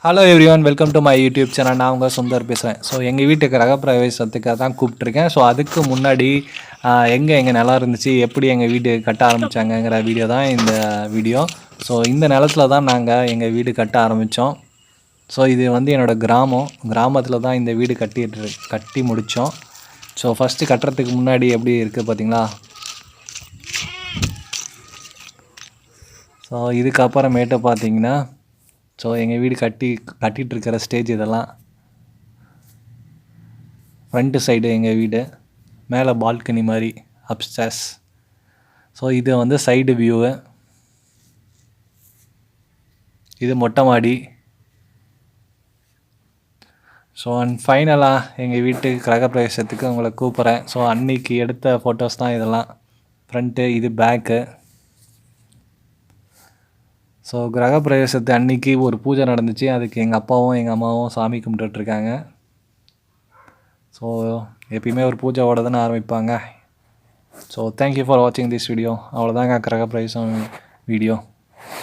Hello everyone, welcome to my YouTube channel. நான் உங்கள் சுந்தர் பேசுகிறேன். ஸோ எங்கள் வீட்டுக்கு கிரகப்பிரவேசத்துக்காக தான் கூப்பிட்ருக்கேன். ஸோ அதுக்கு முன்னாடி எங்கள் நிலம் இருந்துச்சு, எப்படி எங்கள் வீடு கட்ட ஆரம்பித்தாங்கங்கிற வீடியோ தான் இந்த வீடியோ. ஸோ இந்த நிலத்துல தான் நாங்கள் எங்கள் வீடு கட்ட ஆரம்பித்தோம். ஸோ இது வந்து என்னோடய கிராமத்தில் தான் இந்த வீடு கட்டி முடித்தோம். ஸோ ஃபஸ்ட்டு கட்டுறதுக்கு முன்னாடி எப்படி இருக்குது பார்த்தீங்களா? ஸோ இதுக்கப்புறமேட்டு பார்த்தீங்கன்னா, ஸோ எங்கள் வீடு கட்டிகிட்ருக்கிற ஸ்டேஜ் இதெல்லாம். ஃப்ரண்ட்டு சைடு எங்கள் வீடு, மேலே பால்கனி மாதிரி அப்ஸ்டேர்ஸ். ஸோ இது வந்து சைடு வியூவு, இது மொட்டை மாடி. ஸோ ஃபைனலாக எங்கள் வீட்டு கிரகப்பிரவேசத்துக்கு உங்களை கூப்பிட்றேன். ஸோ அன்னைக்கு எடுத்த ஃபோட்டோஸ் தான் இதெல்லாம். ஃப்ரண்ட்டு, இது பேக்கு. ஸோ கிரகப்பிரவேசத்து அன்னைக்கு ஒரு பூஜை நடந்துச்சு. அதுக்கு எங்கள் அப்பாவும் எங்கள் அம்மாவும் சாமி கும்பிட்டுட்ருக்காங்க. ஸோ எப்பயுமே ஒரு பூஜையோட தானே ஆரம்பிப்பாங்க. ஸோ தேங்க்யூ ஃபார் வாட்சிங் திஸ் வீடியோ. அவ்வளோதாங்க கிரகப்பிரவேசம் வீடியோ.